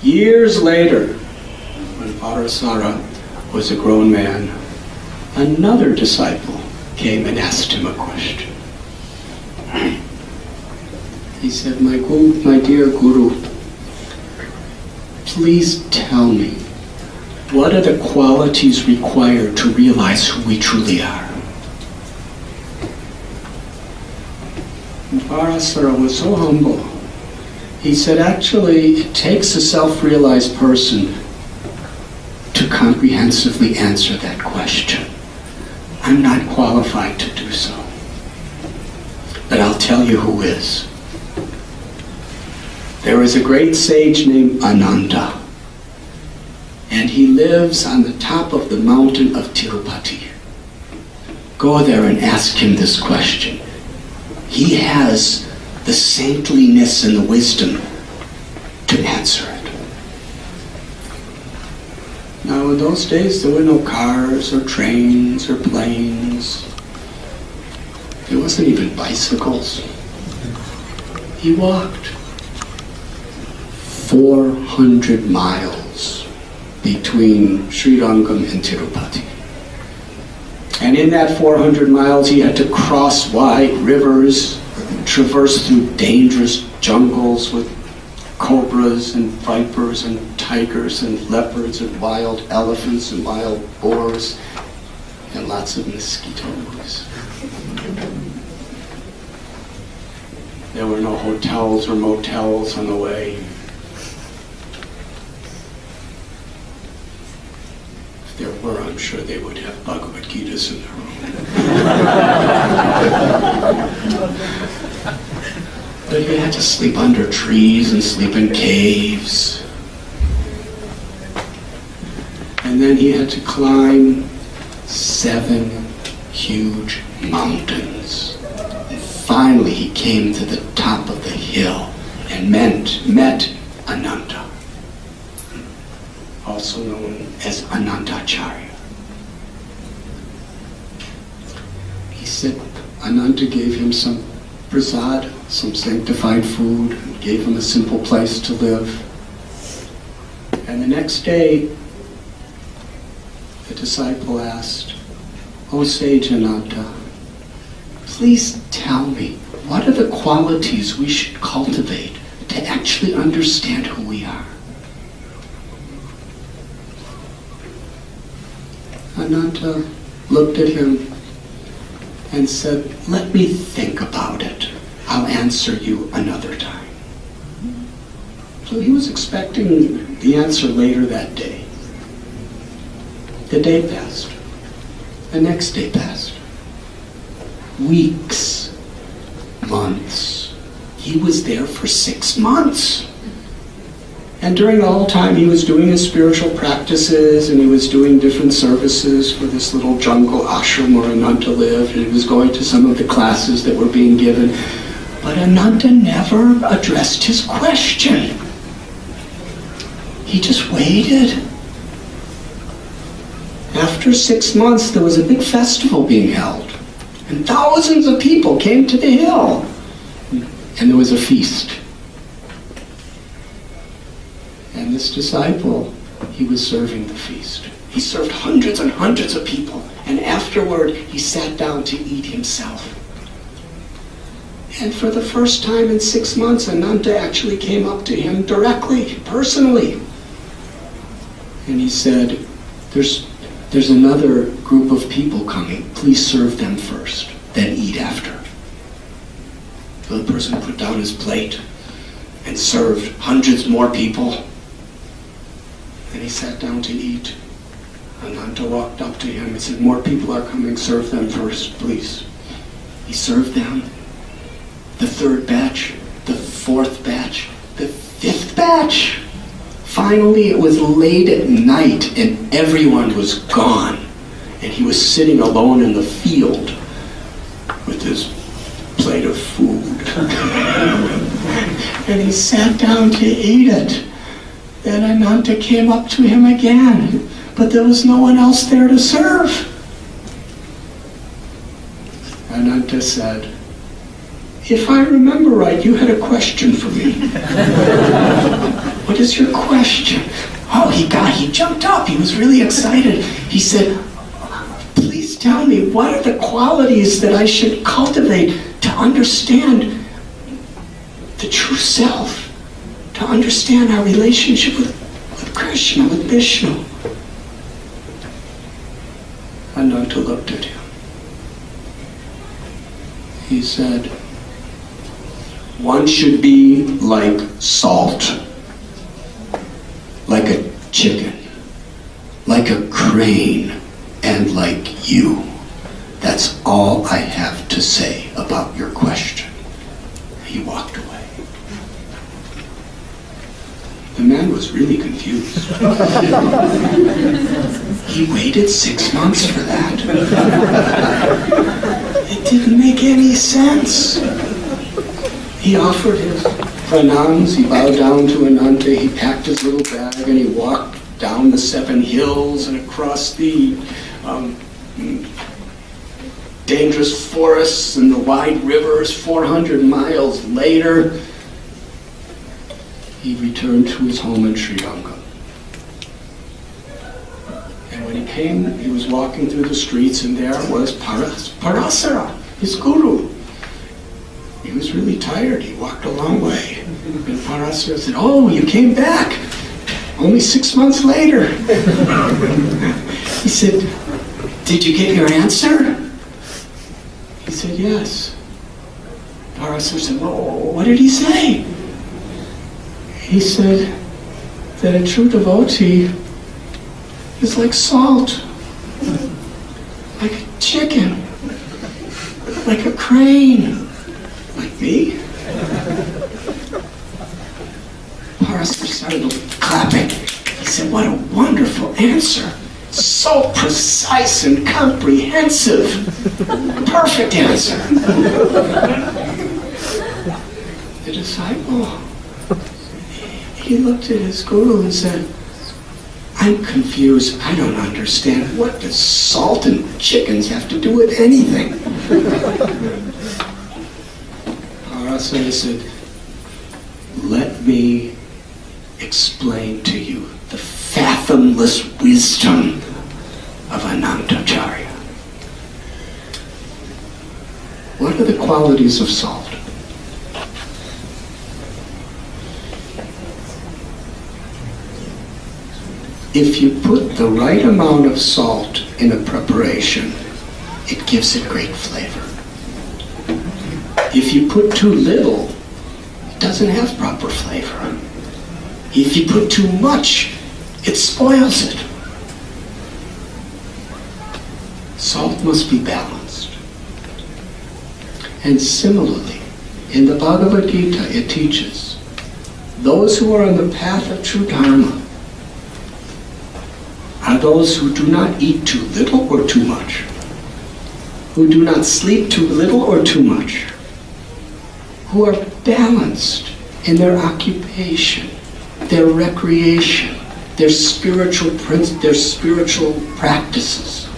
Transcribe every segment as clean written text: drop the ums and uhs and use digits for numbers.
Years later, when Parasara was a grown man, another disciple came and asked him a question. He said, my dear Guru, please tell me, what are the qualities required to realize who we truly are? And Parasara was so humble. He said, actually, it takes a self-realized person to comprehensively answer that question. I'm not qualified to do so. But I'll tell you who is. There is a great sage named Ananda, and he lives on the top of the mountain of Tirupati. Go there and ask him this question. He has the saintliness and the wisdom to answer it. Now, in those days, there were no cars or trains or planes. There wasn't even bicycles. He walked 400 miles between Srirangam and Tirupati. And in that 400 miles, he had to cross wide rivers, traverse through dangerous jungles with cobras and vipers and tigers and leopards and wild elephants and wild boars and lots of mosquitoes. There were no hotels or motels on the way. If there were, I'm sure they would have Bhagavad Gitas in their room. But he had to sleep under trees and sleep in caves. And then he had to climb 7 huge mountains. And finally he came to the top of the hill and met Ananda, also known as Anandacharya. He said Ananda gave him some prasad, some sanctified food, and gave him a simple place to live. And the next day, the disciple asked, "O sage Ananda, please tell me, what are the qualities we should cultivate to actually understand who we are?" Ananda looked at him and said, "Let me think about it. I'll answer you another time." So he was expecting the answer later that day. The day passed. The next day passed. Weeks, months. He was there for 6 months. And during the whole time he was doing his spiritual practices, and he was doing different services for this little jungle ashram where Ananda lived, and he was going to some of the classes that were being given. But Ananda never addressed his question. He just waited. After 6 months, there was a big festival being held, and thousands of people came to the hill, and there was a feast. And this disciple, he was serving the feast. He served hundreds and hundreds of people, and afterward, he sat down to eat himself. And for the first time in 6 months, Ananda actually came up to him directly, personally. And he said, there's another group of people coming. Please serve them first, then eat after. So the person put down his plate and served hundreds more people. And he sat down to eat. Ananda walked up to him and said, "More people are coming, serve them first, please." He served them. The 3rd batch, the 4th batch, the 5th batch. Finally, it was late at night and everyone was gone. And he was sitting alone in the field with his plate of food. And he sat down to eat it. Then Ananda came up to him again, but there was no one else there to serve. Ananda said, "If I remember right, you had a question for me." what is your question? Oh, he jumped up. He was really excited. He said, please tell me, what are the qualities that I should cultivate to understand the true self, to understand our relationship with Krishna, with Vishnu? Ananta looked at him. He said, one should be like salt, like a chicken, like a crane, and like you. That's all I have to say about your question. He walked away. The man was really confused. He waited 6 months for that. It didn't make any sense. He offered his pranams, he bowed down to Ananta, he packed his little bag, and he walked down the 7 hills and across the dangerous forests and the wide rivers. 400 miles later, he returned to his home in Sri Lanka. And when he came, he was walking through the streets, and there was Parasara, his guru. He was really tired. He walked a long way. And Parasara said, oh, you came back. Only 6 months later. He said, did you get your answer? He said, yes. Parasara said, well, what did he say? He said that a true devotee is like salt, like a chicken, like a crane, like me. Parasara started clapping. He said, what a wonderful answer. So precise and comprehensive. Perfect answer. The disciple, he looked at his guru and said, I'm confused. I don't understand. What does salt and chickens have to do with anything? Parasara said, let me explain to you the fathomless wisdom of Anantacharya. What are the qualities of salt? If you put the right amount of salt in a preparation, it gives it great flavor. If you put too little, it doesn't have proper flavor. If you put too much, it spoils it. Salt must be balanced. And similarly, in the Bhagavad Gita, it teaches, those who are on the path of true dharma are those who do not eat too little or too much, who do not sleep too little or too much, who are balanced in their occupation, their recreation, their spiritual practices,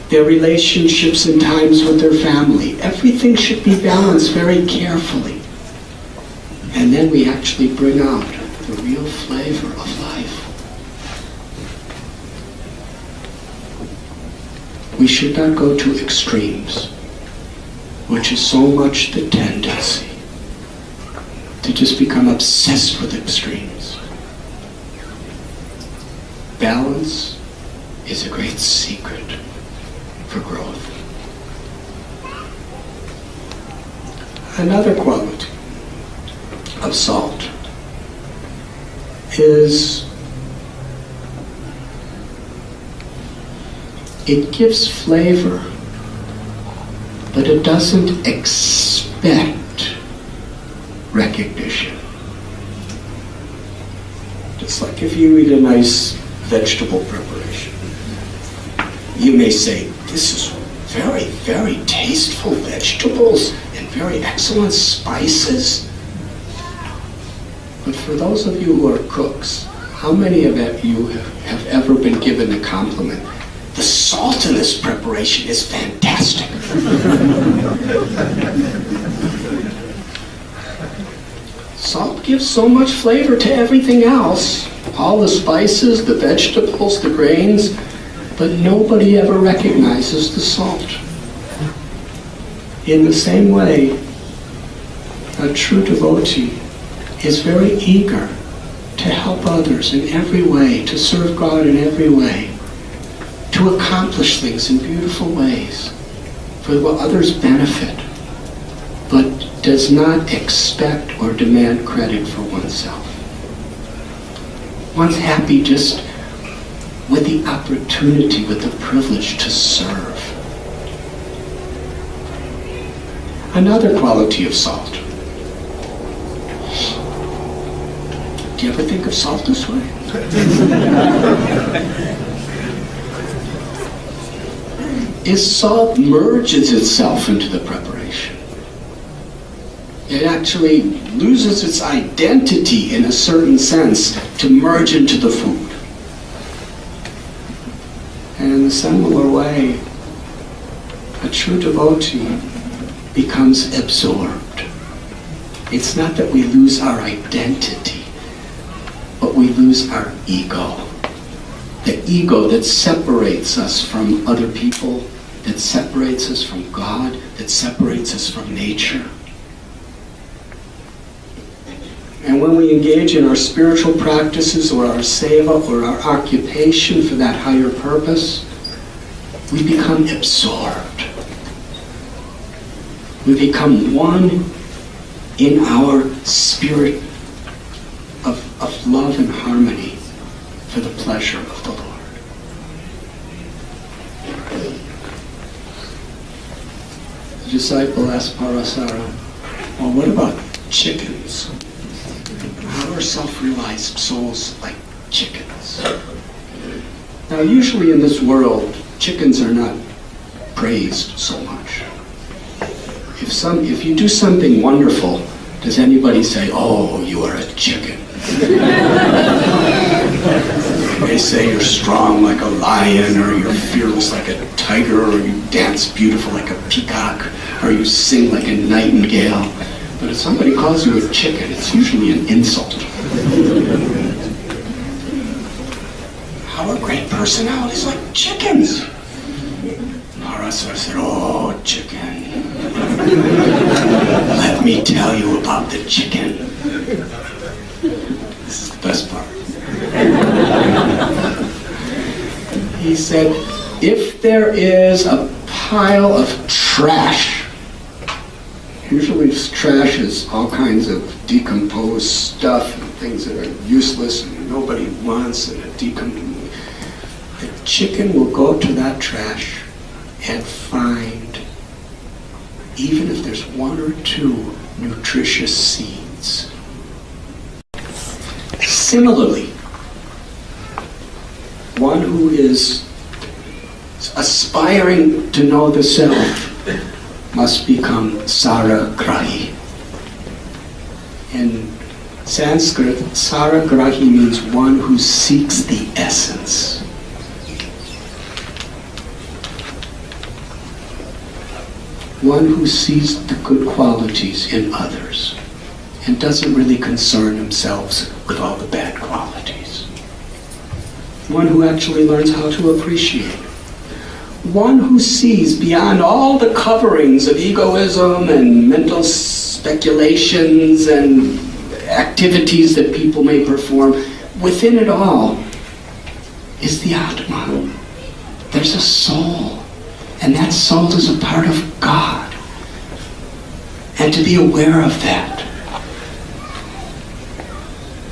their relationships and times with their family. Everything should be balanced very carefully. And then we actually bring out the real flavor of life. We should not go to extremes, which is so much the tendency to just become obsessed with extremes. Balance is a great secret for growth. Another quality of salt is it gives flavor, but it doesn't expect recognition. Just like if you eat a nice vegetable preparation, you may say, this is very, very tasteful vegetables and very excellent spices. But for those of you who are cooks, how many of you have ever been given a compliment? The salt in this preparation is fantastic. gives so much flavor to everything else. All the spices, the vegetables, the grains, but nobody ever recognizes the salt. In the same way, a true devotee is very eager to help others in every way, to serve God in every way, to accomplish things in beautiful ways for others' benefit, but does not expect or demand credit for oneself. One's happy just with the opportunity, with the privilege to serve. Another quality of salt. Do you ever think of salt this way? Is salt merges itself into the preparation. It actually loses its identity in a certain sense to merge into the food. And in a similar way, a true devotee becomes absorbed. It's not that we lose our identity, but we lose our ego. The ego that separates us from other people, that separates us from God, that separates us from nature. And when we engage in our spiritual practices or our seva or our occupation for that higher purpose, we become absorbed. We become one in our spirit of love and harmony for the pleasure of the Lord. The disciple asked Parasara, well, what about chickens? How are self-realized souls like chickens? Now, usually in this world, chickens are not praised so much. If you do something wonderful, does anybody say, oh, you are a chicken? They say you're strong like a lion, or you're fearless like a tiger, or you dance beautiful like a peacock, or you sing like a nightingale. But if somebody calls you a chicken, it's usually an insult. How are great personalities like chickens? Parasara said, oh, chicken. Let me tell you about the chicken. This is the best part. He said, if there is a pile of trash, usually trash is all kinds of decomposed stuff and things that are useless and nobody wants, and the chicken will go to that trash and find, even if there's one or two nutritious seeds. Similarly, one who is aspiring to know the self must become saragrahi. In Sanskrit, saragrahi means one who seeks the essence. One who sees the good qualities in others and doesn't really concern themselves with all the bad qualities. One who actually learns how to appreciate. One who sees beyond all the coverings of egoism and mental speculations and activities that people may perform. Within it all is the Atma. There's a soul, and that soul is a part of God. And to be aware of that,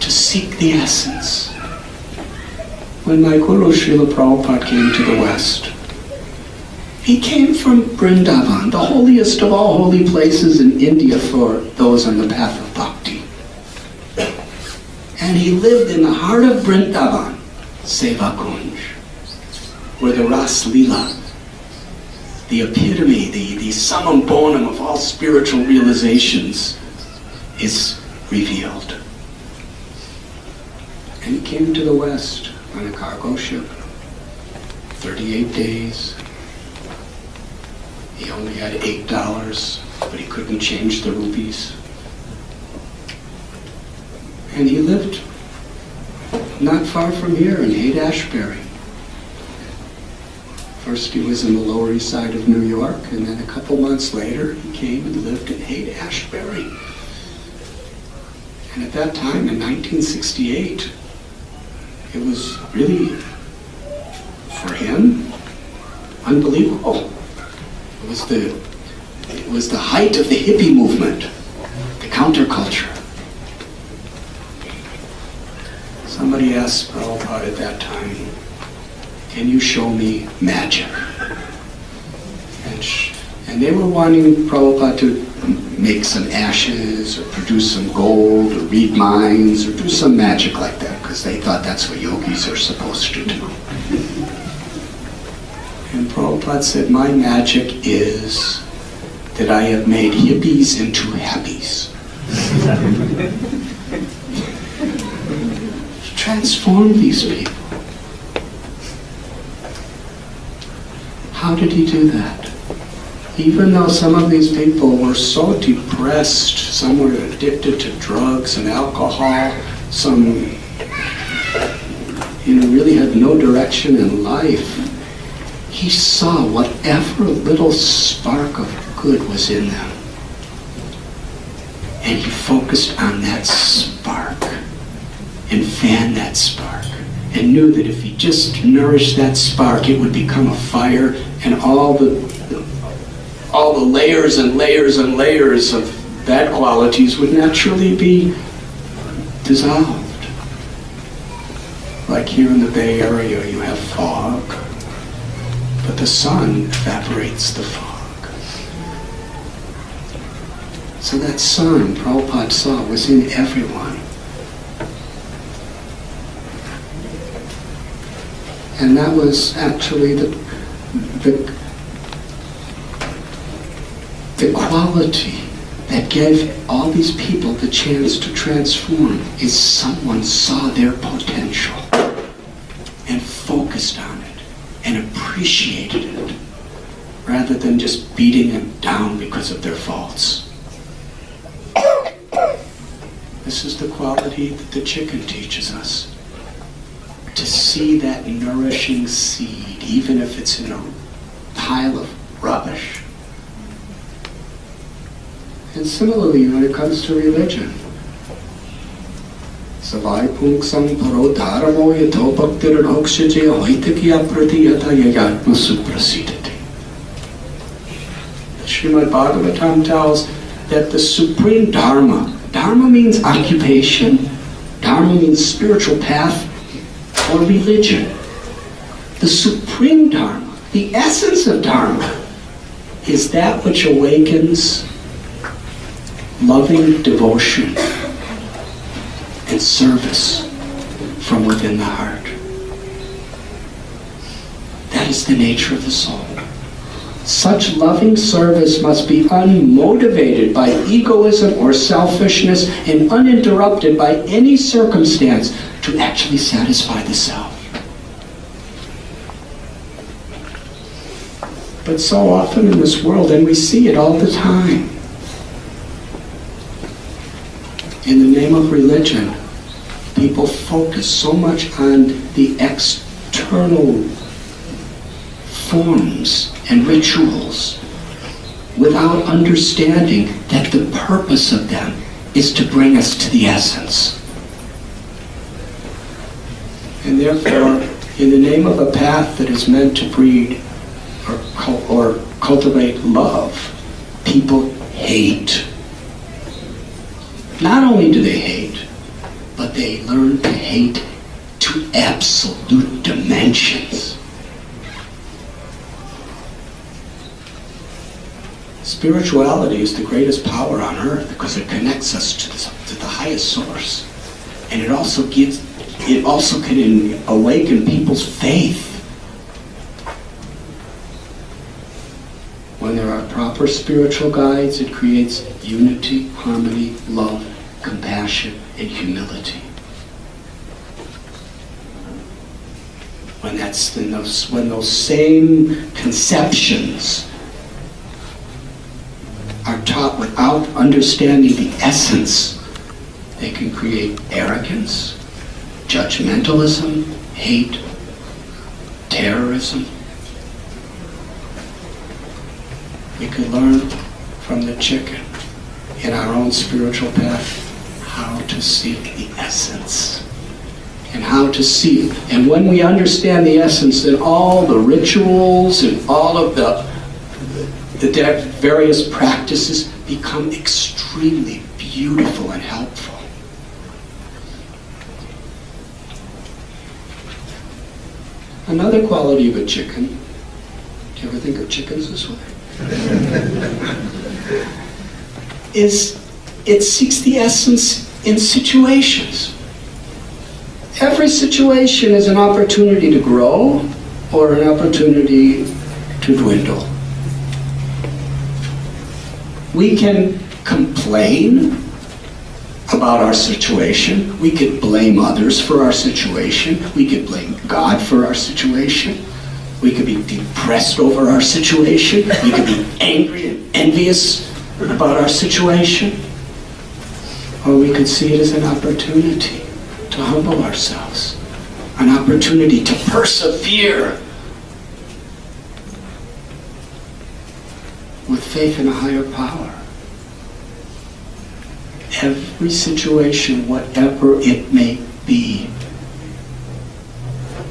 to seek the essence. When my Guru Srila Prabhupada came to the West, he came from Vrindavan, the holiest of all holy places in India for those on the path of bhakti. And he lived in the heart of Vrindavan, Seva Kunj, where the Ras Leela, the epitome, the summum bonum of all spiritual realizations, is revealed. And he came to the West on a cargo ship, 38 days. He only had $8, but he couldn't change the rupees. And he lived not far from here in Haight-Ashbury. First he was in the Lower East Side of New York, and then a couple months later he came and lived in Haight-Ashbury. And at that time, in 1968, it was really, for him, unbelievable. It was the height of the hippie movement, the counterculture. Somebody asked Prabhupada at that time, "Can you show me magic?" And they were wanting Prabhupada to make some ashes, or produce some gold, or read minds, or do some magic like that, because they thought that's what yogis are supposed to do. And Prabhupada said, "My magic is that I have made hippies into happies." Transform these people. How did he do that? Even though some of these people were so depressed, some were addicted to drugs and alcohol, some really had no direction in life, he saw whatever little spark of good was in them. And he focused on that spark and fanned that spark, and knew that if he just nourished that spark, it would become a fire, and all the layers and layers and layers of bad qualities would naturally be dissolved. Like here in the Bay Area, you have fog, but the sun evaporates the fog. So that sun Prabhupada saw was in everyone. And that was actually the quality that gave all these people the chance to transform, is someone saw their potential and focused on it and appreciated it, rather than just beating them down because of their faults. This is the quality that the chicken teaches us. To see that nourishing seed, even if it's in a pile of rubbish. And similarly, when it comes to religion, Savai punksam paro dharamo yato bhaktir hokshaje hoitakya pratiyata yayatma suprasidati. The Srimad Bhagavatam tells that the supreme dharma means occupation, dharma means spiritual path, or religion. The supreme dharma, the essence of dharma, is that which awakens loving devotion and service from within the heart. That is the nature of the soul. Such loving service must be unmotivated by egoism or selfishness and uninterrupted by any circumstance to actually satisfy the self. But so often in this world, and we see it all the time, in the name of religion, people focus so much on the external forms and rituals without understanding that the purpose of them is to bring us to the essence. And therefore, in the name of a path that is meant to breed or cultivate love, people hate. Not only do they hate, but they learn to hate to absolute dimensions. Spirituality is the greatest power on earth because it connects us to the highest source. And it also can awaken people's faith. When there are proper spiritual guides, it creates unity, harmony, love, compassion, and humility. When those same conceptions are taught without understanding the essence They can create arrogance, judgmentalism, hate, terrorism. We could learn from the chicken in our own spiritual path how to seek the essence and how to see. And when we understand the essence, then all the rituals and all of the various practices become extremely beautiful and helpful. Another quality of a chicken, do you ever think of chickens this way? Is it seeks the essence in situations. Every situation is an opportunity to grow or an opportunity to dwindle. We can complain about our situation. We could blame others for our situation. We could blame God for our situation. We could be depressed over our situation. We could be angry and envious about our situation. Or we could see it as an opportunity to humble ourselves, an opportunity to persevere with faith in a higher power. Every situation, whatever it may be,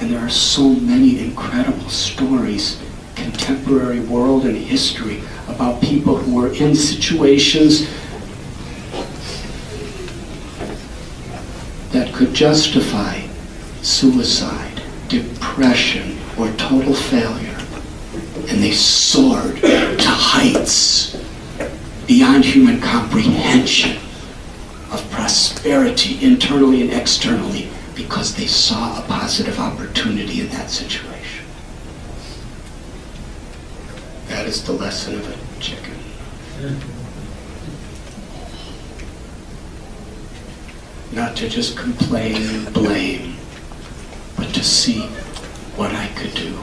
and there are so many incredible stories, contemporary world and history, about people who were in situations that could justify suicide, depression, or total failure. And they soared to heights beyond human comprehension of prosperity internally and externally because they saw a positive opportunity in that situation. That is the lesson of a chicken. Not to just complain and blame, but to see what I could do.